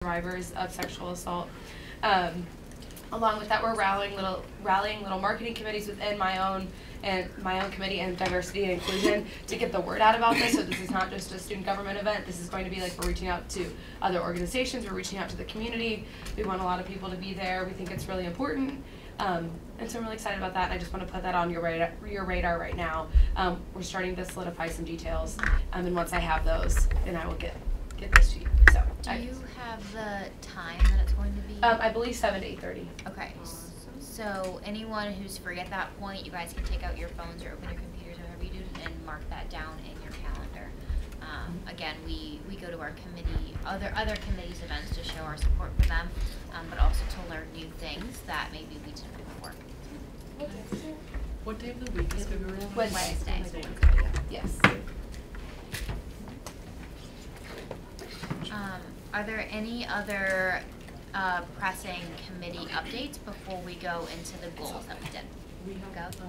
survivors of sexual assault. Along with that, we're rallying little marketing committees within my own committee and diversity and inclusion to get the word out about this. So this is not just a student government event. This is going to be like we're reaching out to other organizations. We're reaching out to the community. We want a lot of people to be there. We think it's really important. And so I'm really excited about that. And I just want to put that on your radar right now. We're starting to solidify some details. And once I have those, then I will get this to you. So do you have the time that it's going to be? I believe 7 to 8:30. Okay. So anyone who's free at that point, you guys can take out your phones or open your computers or whatever you do and mark that down in your calendar. Again, we go to our committee, other committees' events to show our support for them, but also to learn new things that maybe we didn't know before. What day of the week is February? Wednesday. Yes. Are there any other pressing committee updates before we go into the goals that we did? We have the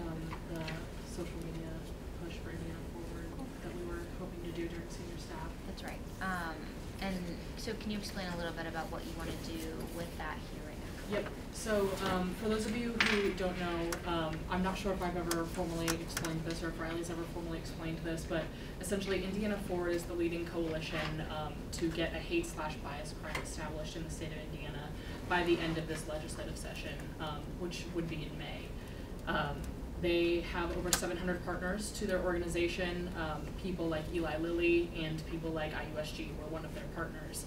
social media push for Indiana Forward that we were hoping to do during senior staff. That's right. And so can you explain a little bit about what you want to do with that here right now? Yep. So for those of you who don't know, I'm not sure if I've ever formally explained this or if Riley's ever formally explained this, but essentially Indiana Forward is the leading coalition to get a hate/bias crime established in the state of Indiana by the end of this legislative session, which would be in May. They have over 700 partners to their organization, people like Eli Lilly and people like IUSG were one of their partners.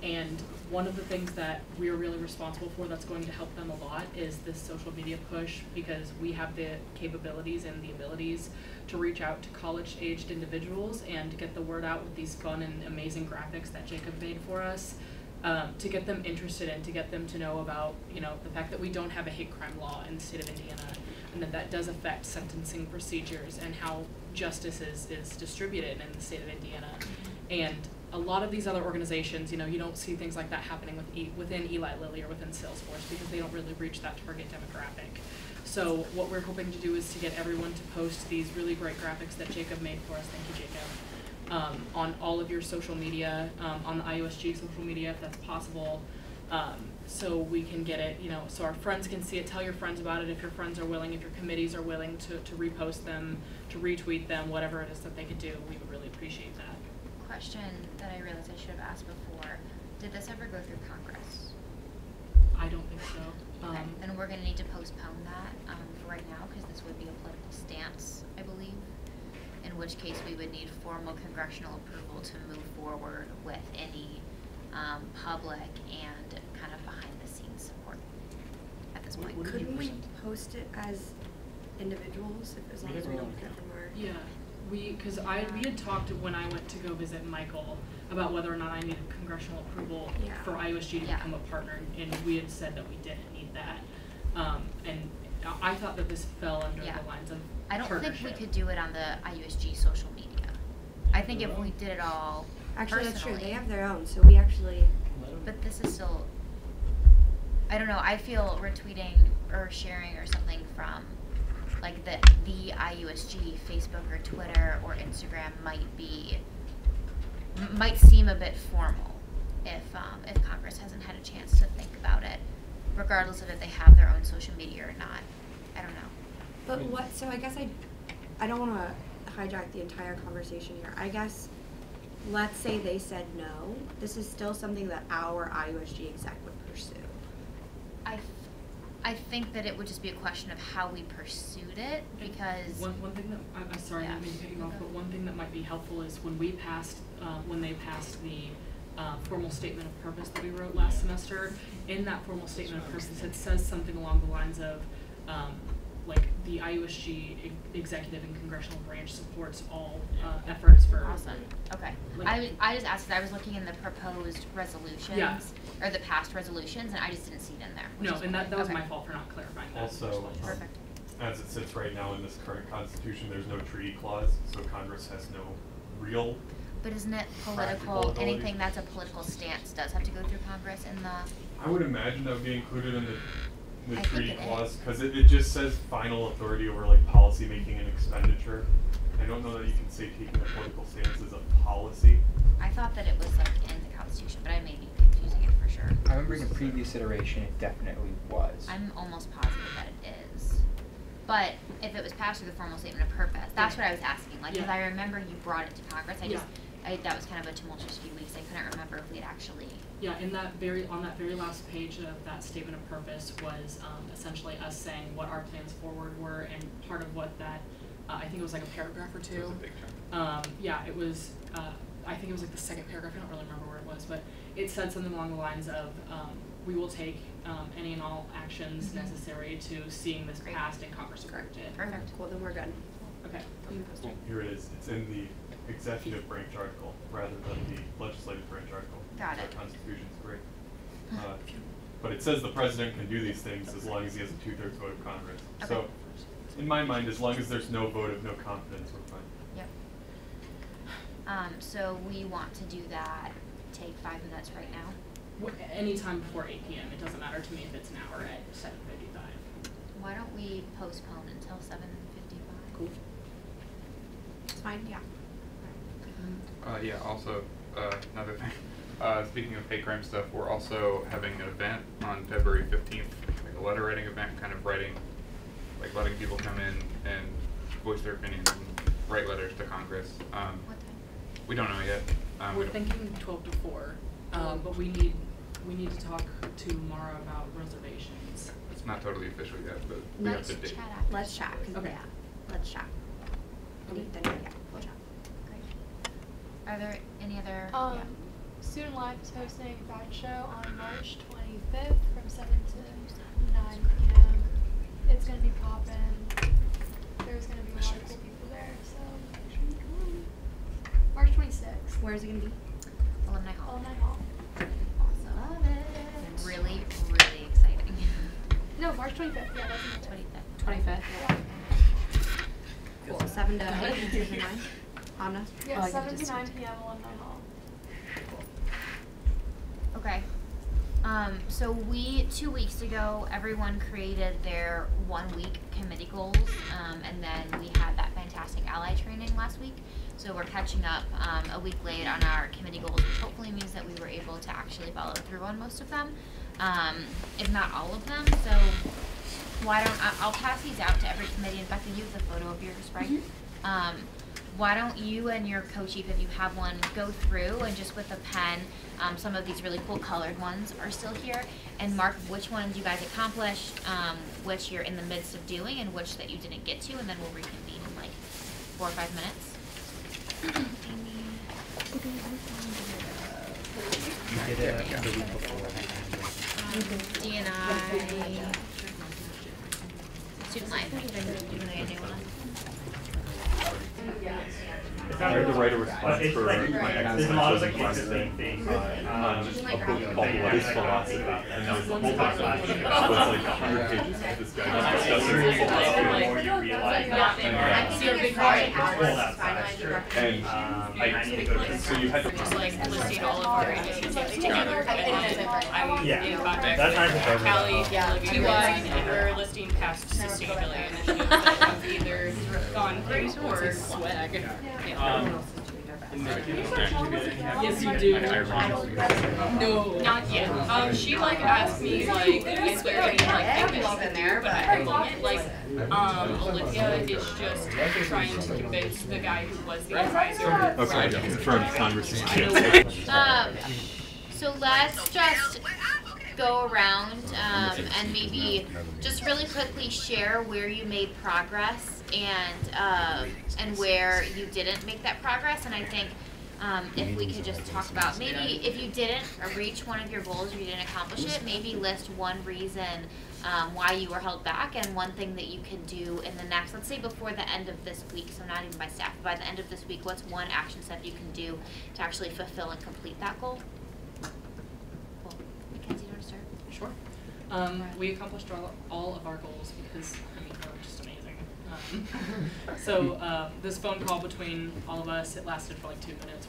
And one of the things that we're really responsible for that's going to help them a lot is this social media push, because we have the capabilities and the abilities to reach out to college-aged individuals and to get the word out with these fun and amazing graphics that Jacob made for us, to get them interested and to get them to know about, the fact that we don't have a hate crime law in the state of Indiana, and that does affect sentencing procedures and how justice is distributed in the state of Indiana. And a lot of these other organizations, you don't see things like that happening within Eli Lilly or within Salesforce because they don't really reach that target demographic. So what we're hoping to do is to get everyone to post these really great graphics that Jacob made for us. Thank you, Jacob. On all of your social media, on the IUSG social media if that's possible, so we can get it, so our friends can see it. Tell your friends about it if your friends are willing, if your committees are willing to repost them, to retweet them, whatever it is that they could do. We would really appreciate that. Question that I realized I should have asked before. Did this ever go through Congress? I don't think so. Okay. Then we're going to need to postpone that for right now because this would be a political stance, I believe, in which case we would need formal congressional approval to move forward with any public and kind of behind-the-scenes support at this point. Couldn't we post it as individuals as long as we don't get from our... Yeah. Because we had talked when I went to go visit Michael about whether or not I needed congressional approval for IUSG to become a partner, and we had said that we didn't need that. And I thought that this fell under the lines of I don't think we could do it on the IUSG social media. I think if we did it all actually, personally, that's true. They have their own, so we actually... But this is still... I don't know. I feel retweeting or sharing or something from like the IUSG Facebook or Twitter or Instagram might seem a bit formal if Congress hasn't had a chance to think about it, regardless of if they have their own social media or not. I don't know. But so I guess I don't want to hijack the entire conversation here. I guess let's say they said no. This is still something that our IUSG exec would pursue. I think that it would just be a question of how we pursued it, because one thing that I'm sorry, I didn't mean to cut you off, but one thing that might be helpful is when they passed the formal statement of purpose that we wrote last semester. In that formal statement of purpose, it says something along the lines of like the IUSG executive and congressional branch supports all efforts for. Awesome. Okay. I just asked because I was looking in the proposed resolutions or the past resolutions, and I just didn't see it in there. No, and that was my fault for not clarifying that. Also, perfect. As it sits right now in this current constitution, there's no treaty clause, so Congress has no real. But isn't it political? Anything that's a political stance does have to go through Congress in the. I would imagine that would be included in the treaty clause because it just says final authority over like policy making and expenditure. I don't know that you can say taking a political stance is a policy. I thought that it was like in the Constitution, but I may be confusing it for sure. remember in a previous iteration it definitely was. I'm almost positive that it is. But if it was passed through the formal statement of purpose, that's what I was asking. Like, because I remember you brought it to Congress. That was kind of a tumultuous few weeks. I couldn't remember if we had actually. Yeah, on that very last page of that statement of purpose was essentially us saying what our plans forward were, and part of what that, I think it was like a paragraph or two. It was a big chunk. Yeah, it was, I think it was like the second paragraph, I don't really remember where it was, but it said something along the lines of, we will take any and all actions necessary to seeing this passed and Congress approved it. Perfect. Cool, then we're good. Okay. Well, here it is. It's in the executive branch article rather than the legislative branch article. Got it. The Constitution's great. But it says the president can do these things as long as he has a 2/3 vote of Congress. Okay. So, in my mind, as long as there's no vote of no confidence, we're fine. Yep. So we want to do that. Take 5 minutes right now. Anytime before 8 p.m. It doesn't matter to me if it's an hour at 7:55. Why don't we postpone until 7:55? Cool. It's fine, yeah. Yeah, also, another thing, speaking of hate crime stuff, we're also having an event on February 15th, like a letter writing event, kind of writing, like letting people come in and voice their opinions and write letters to Congress. What time? We don't know yet. We're thinking 12 to 4, but we need to talk to Mara about reservations. It's not totally official yet, but we have Let's to date. chat after. Let's chat. Okay. Yeah, let's chat. Then yeah, we'll chat. Great. Are there any other? Student Life is hosting a fashion show on March 25th from 7 to 9 p.m. It's going to be poppin'. There's going to be a lot of cool people there, so make sure you come. March 26th. Where is it gonna be? Alumni Hall. Alumni Hall. Awesome. Love it. Really, really exciting. No, March 25th. Yeah, that's 25th. 25th. Yeah. Cool, 7 to 8, 7 to 9. Amna? Yeah, Oh, I 7 can to just 9 p.m. Alumni Hall. Okay. So 2 weeks ago, everyone created their 1-week committee goals, and then we had that fantastic ally training last week. So we're catching up a week late on our committee goals, which hopefully means that we were able to actually follow through on most of them, if not all of them. So why don't I'll pass these out to every committee. And Becca, you have the photo of yours, right? Mm-hmm. Why don't you and your co-chief, if you have one, go through and just with a pen, some of these really cool colored ones are still here, and mark which ones you guys accomplished, which you're in the midst of doing, and which that you didn't get to, and then we'll reconvene in like 4 or 5 minutes. You did it the week before. D&I, student life, doing a new one. I had to write a response for my exercise class thing. on what is philosophy, and that was the whole book. So it's like 100 pages of this guy discussing philosophy. You realize And so you had to just like listing all of our initiatives together. that's not Callie, Olivia, and we're listing past sustainability initiatives that have either gone through or swag. Yes, you do. No, not yet. She like asked me like, is there any like thing in there? But at the moment, like, Olivia is just trying to convince the guy who was the advisor. Okay, from conversation. So let's just go around and maybe just really quickly share where you made progress and where you didn't make that progress. And I think if we could just talk about maybe if you didn't reach one of your goals or you didn't accomplish it, maybe list one reason why you were held back and one thing that you can do in the next, let's say before the end of this week, so not even by staff, but by the end of this week, what's one action step you can do to actually fulfill and complete that goal? Cool. Mackenzie, do you want to start? Sure. We accomplished all of our goals because, I mean, they were just amazing. So this phone call between all of us, it lasted for like 2 minutes.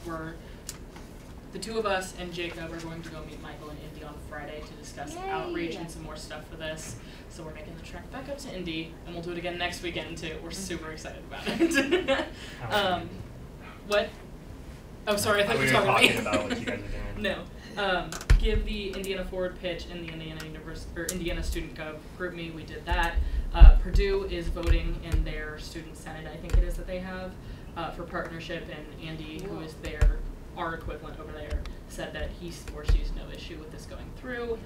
The two of us and Jacob are going to go meet Michael and Indy on Friday to discuss outreach and some more stuff for this. So we're making the trek back up to Indy, and we'll do it again next weekend too. We're super excited about it. What? Oh, sorry, I thought you were talking about what you guys are doing. No. give the Indiana Forward pitch in the Indiana Student Gov group me. We did that. Purdue is voting in their student senate, I think it is, that they have for partnership, and Andy, who is our equivalent over there, said that he foresees no issue with this going through.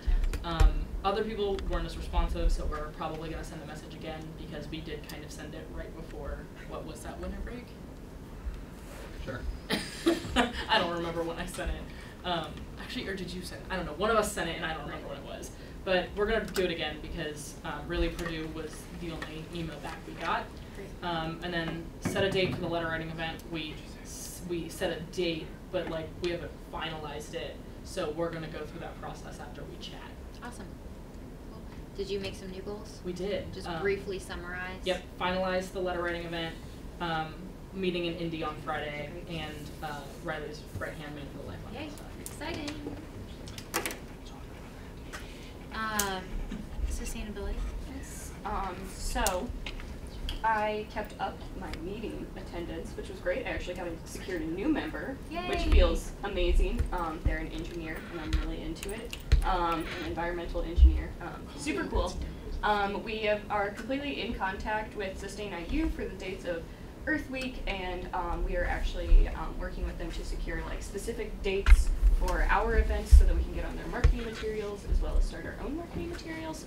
Other people weren't as responsive, so we're probably going to send the message again, because we did kind of send it right before, what was that, winter break? Sure. I don't remember when I sent it. Actually, or did you send it? I don't know. One of us sent it, and I don't remember what it was. But we're going to do it again, because really Purdue was the only email back we got. And then set a date for the letter writing event. We set a date, but like we haven't finalized it. So we're going to go through that process after we chat. Awesome. Cool. Did you make some new goals? We did. Just briefly summarize. Yep. Finalize the letter writing event. Meeting in Indy on Friday, and Riley's right-hand man for life on Yay, that side. exciting. Sustainability. Yes. So I kept up my meeting attendance, which was great. I actually secured a new member, which Yay. feels amazing. They're an engineer, and I'm really into it. An environmental engineer. Super cool. We are completely in contact with Sustain IU for the dates of Earth Week, and we are actually working with them to secure like specific dates for our events so that we can get on their marketing materials as well as start our own marketing materials.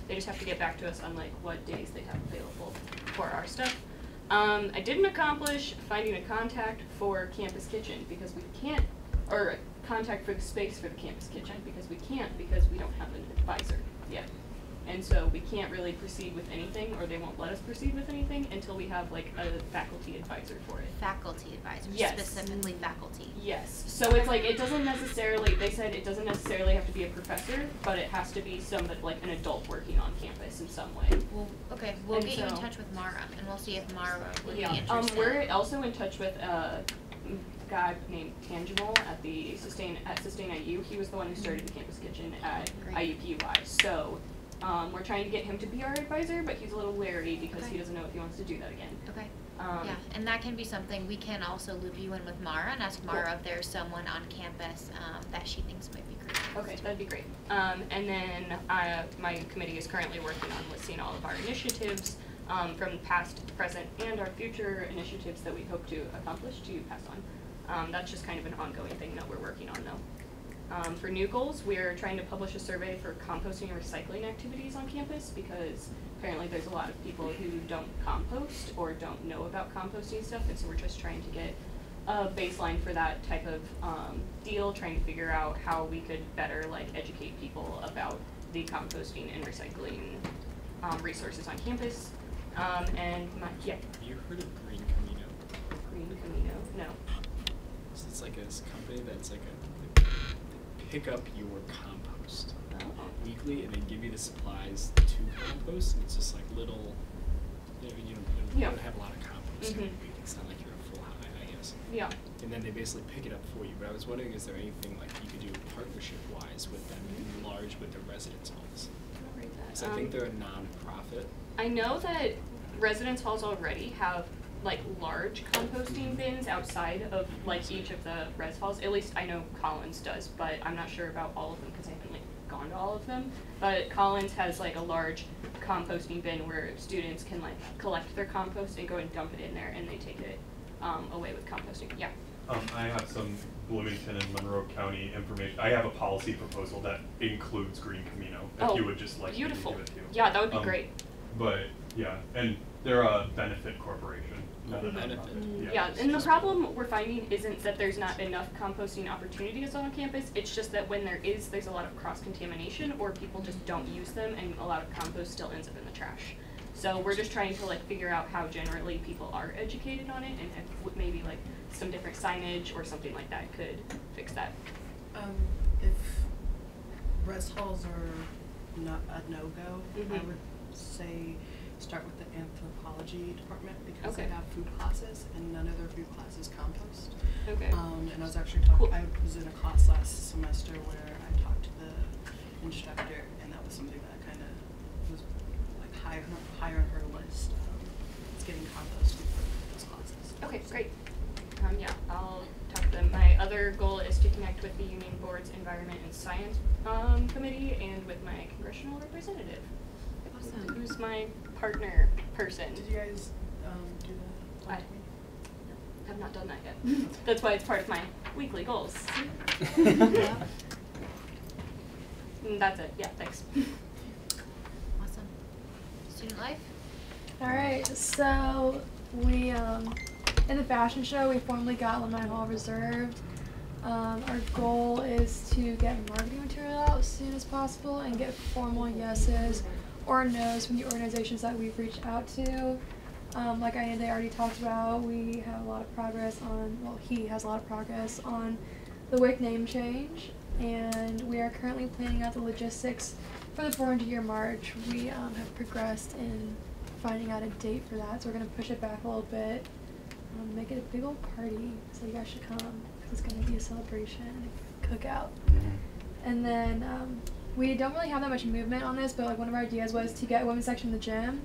They just have to get back to us on like what days they have available for our stuff. I didn't accomplish finding a contact for Campus Kitchen because we can't, or a contact for the space for the Campus Kitchen because we don't have an advisor yet. And so we can't really proceed with anything, or they won't let us proceed with anything until we have like a faculty advisor for it. Faculty advisor, yes. Specifically faculty. Yes. So it's like it doesn't necessarily. They said it doesn't necessarily have to be a professor, but it has to be somebody like an adult working on campus in some way. Well, okay, we'll And get you in so- touch with Mara, and we'll see if Mara would be Yeah. interested. We're also in touch with a guy named Tangible at Sustain IU. He was the one who started the Campus Kitchen at Great. IUPUI. So. We're trying to get him to be our advisor, but he's a little wary because he doesn't know if he wants to do that again. Okay. Yeah, and that can be something we can also loop you in with Mara and ask Mara if there's someone on campus that she thinks might be great. Okay, that'd be great. And then my committee is currently working on listing all of our initiatives from past, present, and our future initiatives that we hope to accomplish to pass on. That's just kind of an ongoing thing that we're working on though. For new goals, we're trying to publish a survey for composting and recycling activities on campus because apparently there's a lot of people who don't compost or don't know about composting stuff, and so we're just trying to get a baseline for that type of deal, trying to figure out how we could better like educate people about the composting and recycling resources on campus. Yeah. Have you heard of Green Camino? Green Camino? No. So it's like a company that's like they pick up your compost weekly, and they give you the supplies to compost. And it's just like little, you don't have a lot of compost every week. It's not like you're a full high, I guess. Yeah. And then they basically pick it up for you. But I was wondering, is there anything like you could do partnership-wise with them, enlarge with the residence halls? Because I think they're a non-profit. I know that residence halls already have like large composting bins outside of like each of the res halls. At least I know Collins does, but I'm not sure about all of them because I haven't like gone to all of them. But Collins has like a large composting bin where students can like collect their compost and go and dump it in there, and they take it away with composting. Yeah. I have some Bloomington and Monroe County information. I have a policy proposal that includes Green Camino. If you would just like beautiful. me to give it to you. Yeah, that would be great. But yeah, and they're a benefit corporation. Not a Benefit. nonprofit. Yeah, and the problem we're finding isn't that there's not enough composting opportunities on campus. It's just that when there's a lot of cross-contamination, or people just don't use them, and a lot of compost still ends up in the trash. So we're just trying to like figure out how generally people are educated on it, and if maybe like some different signage or something like that could fix that. If res halls are not a no-go, I would say start with the anthropology department because they have food classes and none of their food classes compost. Okay. And I was actually talking, I was in a class last semester where I talked to the instructor, and that was something that kind of was like higher on her list. It's getting compost for those classes. Okay, great. Yeah, I'll talk Then my other goal is to connect with the Union Board's Environment and Science Committee and with my congressional representative, Awesome. who's my partner person. Did you guys do the? I have not done that yet. That's why it's part of my weekly goals. Yeah. And that's it. Yeah, thanks. Awesome. Student life? Alright, so we, in the fashion show, we formally got Alumni Hall reserved. Our goal is to get marketing material out as soon as possible and get formal yeses or nos from the organizations that we've reached out to. Like they already talked about, we have a lot of progress on, well, he has a lot of progress on the WIC name change, and we are currently planning out the logistics for the 400-year march. We have progressed in finding out a date for that, so we're going to push it back a little bit, make it a big old party, so you guys should come, because it's going to be a celebration and a cookout. And then we don't really have that much movement on this, but like one of our ideas was to get a women's section in the gym.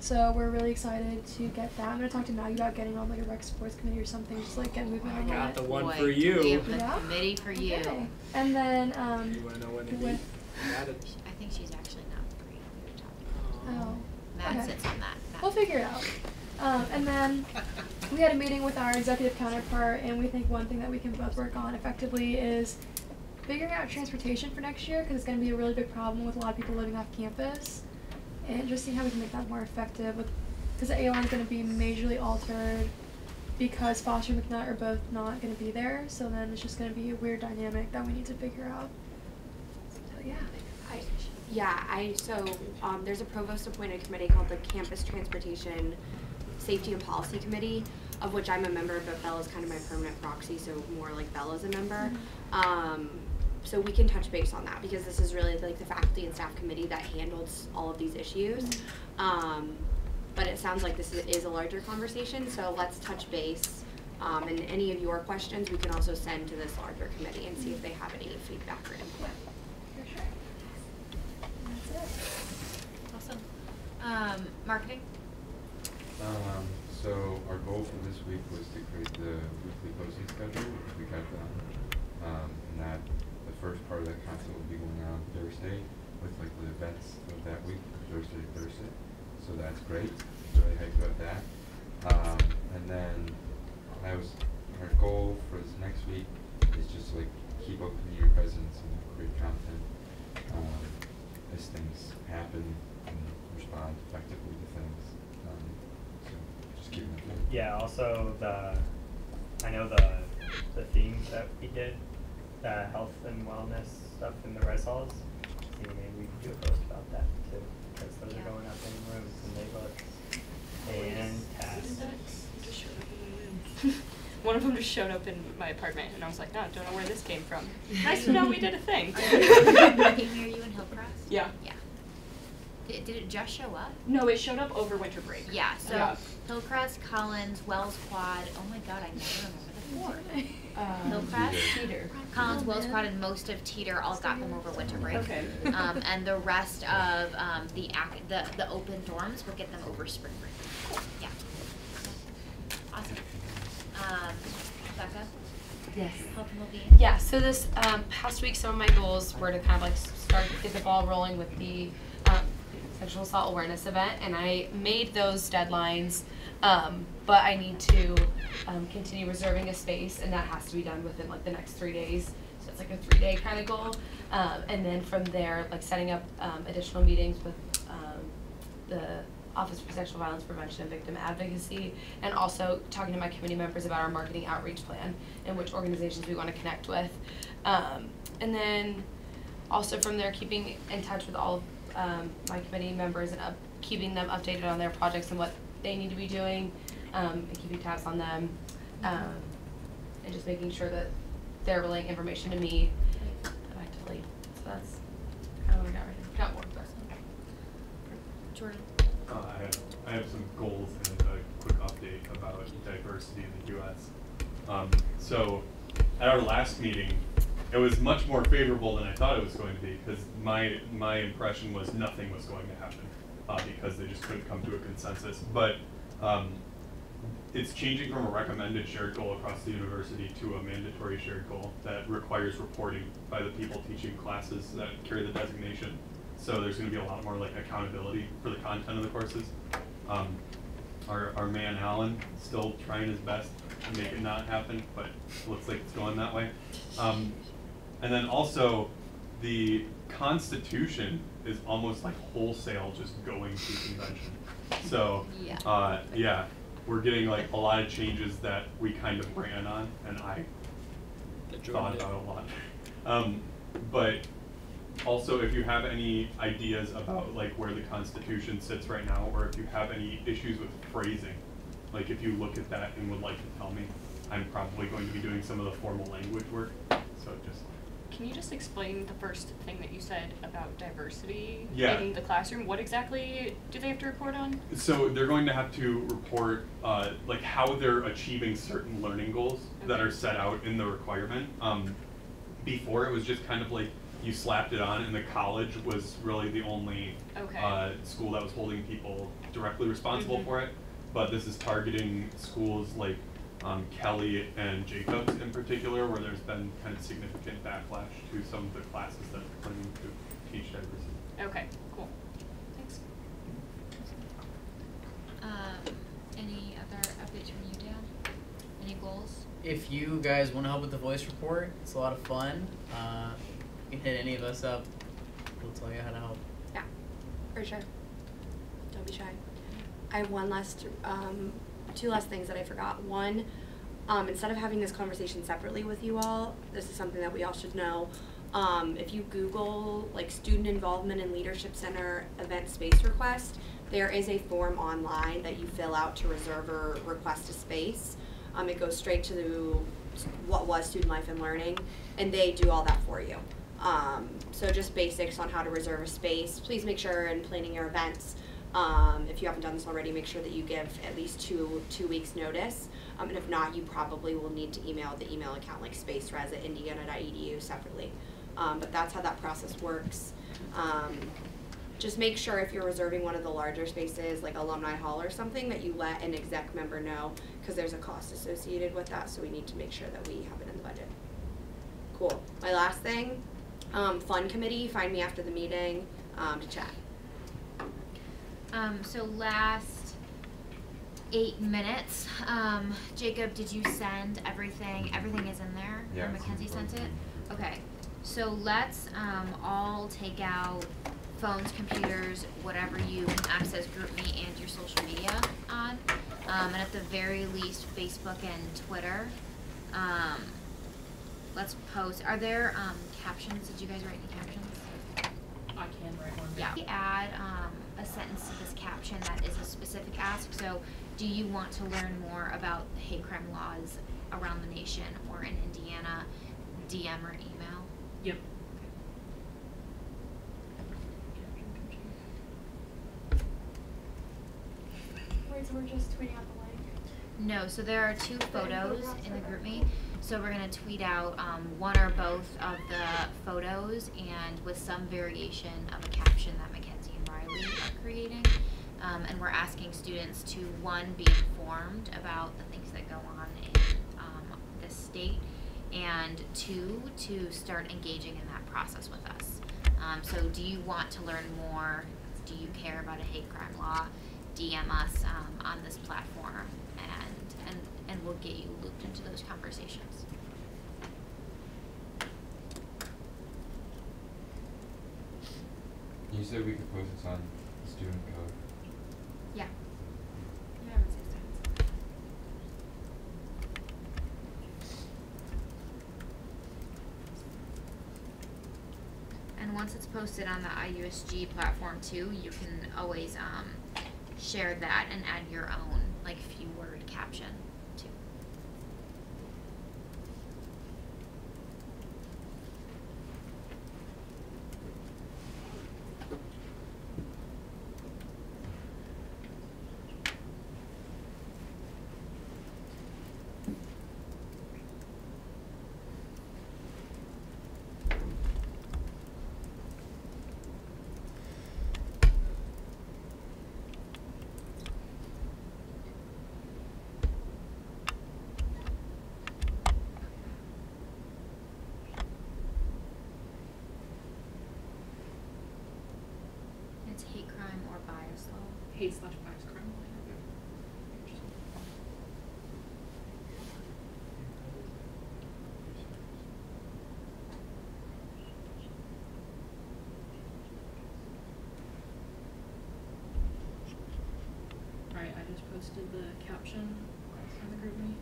So we're really excited to get that. I'm going to talk to Maggie about getting on like a rec sports committee or something, just like get movement on that. Got the one Boy, for you. We have the Yeah? committee for you. Okay. And then You want to know when they meet? Got it. I think she's actually not free. We were talking. oh, Matt okay. sits on that. We'll figure it out. And then we had a meeting with our executive counterpart, and we think one thing that we can both work on effectively is figuring out transportation for next year, because it's going to be a really big problem with a lot of people living off campus, and just seeing how we can make that more effective with, because the A line is going to be majorly altered because Foster and McNutt are both not going to be there, so then it's just going to be a weird dynamic that we need to figure out. So yeah. So there's a provost appointed committee called the Campus Transportation Safety and Policy Committee, of which I'm a member, but Bella's kind of my permanent proxy, so more like Bella's a member. So we can touch base on that, because this is really like the faculty and staff committee that handles all of these issues. But it sounds like this is a larger conversation, so let's touch base. And any of your questions we can also send to this larger committee and see if they have any feedback or input. For sure. That's it. Awesome. Marketing? So our goal for this week was to create the weekly posting schedule, which we got done. And that the first part of that content will be going on Thursday with like the events of that week, Thursday. So that's great. Really hyped about that. And then our goal for this next week is just to like keep up with your presence and create content as things happen and respond effectively to things. So just keeping it going. Yeah, also I know the themes that we did, health and wellness stuff in the res halls. See, maybe we could do a post about that too, because those are going up in rooms and they look fantastic. One of them just showed up in my apartment, and I was like, "Oh, don't know where this came from." Nice to know we did a thing. Came near you in Hillcrest? Yeah. Yeah. Did it just show up? No, it showed up over winter break. Yeah, so Yeah. Hillcrest, Collins, Wells Quad, oh my god, I never remember the four. Hillcrest, Teeter. Collins, Wells Quad, and most of Teeter all got them over winter break. Okay. And the rest of the open dorms will get them over spring break. Yeah. Awesome. Becca? Yes. Health and well-being? Yeah, so this past week, some of my goals were to kind of like start to get the ball rolling with the sexual assault awareness event, and I made those deadlines, but I need to continue reserving a space, and that has to be done within like the next 3 days. So it's like a 3-day kind of goal, and then from there, like setting up additional meetings with the Office for Sexual Violence Prevention and Victim Advocacy, and also talking to my committee members about our marketing outreach plan and which organizations we want to connect with. And then also from there, keeping in touch with all of my committee members and keeping them updated on their projects and what they need to be doing, and keeping tabs on them, and just making sure that they're relaying information to me effectively. So that's kind of what I got right now. Got more, but. Jordan? I have some goals and a quick update about diversity in the U.S. So at our last meeting, it was much more favorable than I thought it was going to be, because my impression was nothing was going to happen because they just couldn't come to a consensus. But it's changing from a recommended shared goal across the university to a mandatory shared goal that requires reporting by the people teaching classes that carry the designation. So there's going to be a lot more like accountability for the content of the courses. Our man Alan still trying his best to make it not happen, but it looks like it's going that way. And then also the Constitution is almost like wholesale just going to convention. So yeah, we're getting like a lot of changes that we kind of ran on, and I thought about a lot. But also, if you have any ideas about like where the Constitution sits right now, or if you have any issues with phrasing, like if you look at that and would like to tell me, I'm probably going to be doing some of the formal language work. So just. Can you just explain the first thing that you said about diversity in the classroom? What exactly do they have to report on? So they're going to have to report like how they're achieving certain learning goals that are set out in the requirement. Before it was just kind of like you slapped it on, and the college was really the only school that was holding people directly responsible for it. But this is targeting schools like Kelly and Jacobs in particular, where there's been kind of significant backlash to some of the classes that are claiming to teach diversity. Okay, cool. Thanks. Any other updates from you, Dan? Any goals? If you guys want to help with the voice report, it's a lot of fun. You can hit any of us up. We'll tell you how to help. Yeah, for sure. Don't be shy. I have one last, two last things that I forgot. One, instead of having this conversation separately with you all, this is something that we all should know. If you Google like Student Involvement and Leadership Center event space request, there is a form online that you fill out to reserve or request a space. It goes straight to what was Student Life and Learning, and they do all that for you. So just basics on how to reserve a space. Please make sure in planning your events, if you haven't done this already, make sure that you give at least two weeks notice. And if not, you probably will need to email the email account like spaceres@indiana.edu separately. But that's how that process works. Just make sure if you're reserving one of the larger spaces, like Alumni Hall or something, that you let an exec member know, because there's a cost associated with that, so we need to make sure that we have it in the budget. Cool. My last thing, fun committee, find me after the meeting to chat. So last 8 minutes, Jacob, did you send everything? Everything is in there? Yeah. Or Mackenzie sent it? Okay. So let's all take out phones, computers, whatever you can access GroupMe and your social media on. And at the very least, Facebook and Twitter. Let's post. Are there captions? Did you guys write any captions? I can write one. Yeah. We add a sentence to this caption that is a specific ask. So, do you want to learn more about the hate crime laws around the nation or in Indiana? DM or email? Yep. Wait, so we're just tweeting out the link? No, so there are 2 photos in the GroupMe. So we're going to tweet out one or both of the photos, and with some variation of a caption that Mackenzie and Riley are creating. And we're asking students to, 1, be informed about the things that go on in this state, and 2, to start engaging in that process with us. So do you want to learn more? Do you care about a hate crime law? DM us on this platform, and we'll get you looped into those conversations. You said we could post this on the student code. Yeah. Yeah, I would say so. And once it's posted on the IUSG platform too, you can always share that and add your own like few word caption too. It's hate crime or bias law. Hate/bias crime law. Alright, I just posted the caption on the group meet.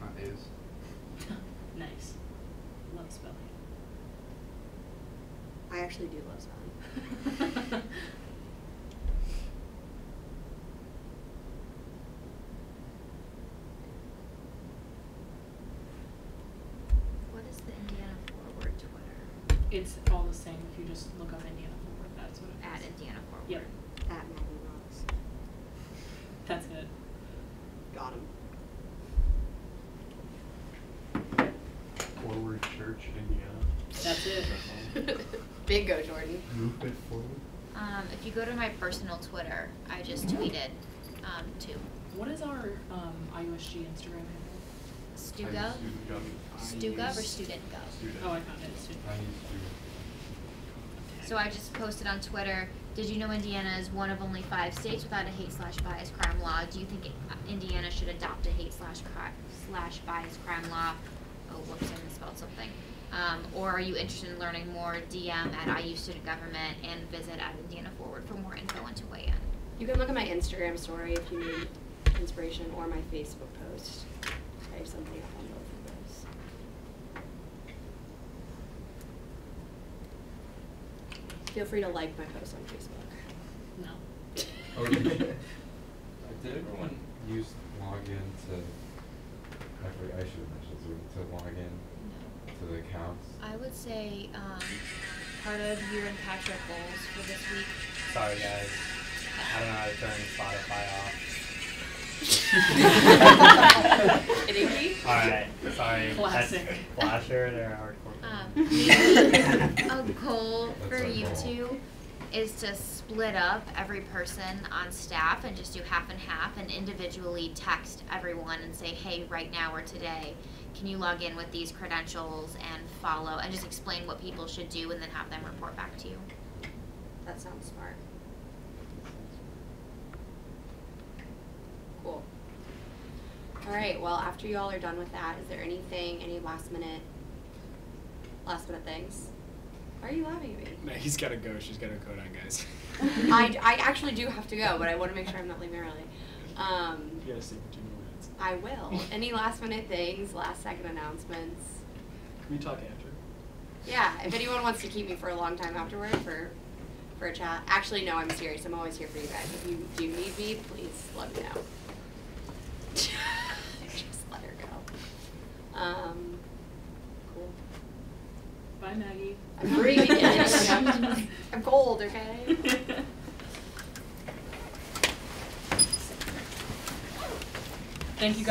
Not is. Nice. Love spelling. I actually do love spelling. What is the Indiana Forward Twitter? It's all the same if you just look up Indiana Forward, that's what it is. At Indiana Forward. Yep. At Maggie Rocks. That's it. Got him. Forward Church, Indiana. That's it. Bingo, Jordan. Movement forward. If you go to my personal Twitter, I just tweeted two. What is our IUSG Instagram handle? StuGov? StuGov or StudentGov? Student. Oh, I found it. Student. I used to. So I just posted on Twitter, did you know Indiana is one of only 5 states without a hate/bias crime law? Do you think Indiana should adopt a hate/bias crime law? Oh, whoops, I misspelled something. Or are you interested in learning more? DM at IU Student Government and visit at Indiana Forward for more info and to weigh in. You can look at my Instagram story if you need inspiration, or my Facebook post. I have something up on both of those. Feel free to like my post on Facebook. No. Oh, did everyone use login to? Actually, I should have mentioned to log in to the accounts. I would say part of you and Patrick goals for this week. Sorry guys, I don't know how to turn Spotify off. Icky? Alright, sorry. Classic. That's Flasher, they're hardcore. Maybe a goal That's for our you goal. two is to split up every person on staff and just do half and half and individually text everyone and say, hey, right now or today, can you log in with these credentials and follow and just explain what people should do and then have them report back to you. That sounds smart. Cool. All right, well, after you all are done with that, is there anything, any last minute things? Why are you laughing at me? Maggie's gotta go. She's got her coat on, guys. I actually do have to go, but I want to make sure I'm not leaving early. You gotta stay for 2 more minutes. I will. Any last minute things, last second announcements? Can we talk after? Yeah, if anyone wants to keep me for a long time afterward for a chat. Actually, no, I'm serious. I'm always here for you guys. If you do need me, please let me know. Just let her go. Cool. Bye, Maggie. I'm breathing in. I'm cold, okay? Thank you guys.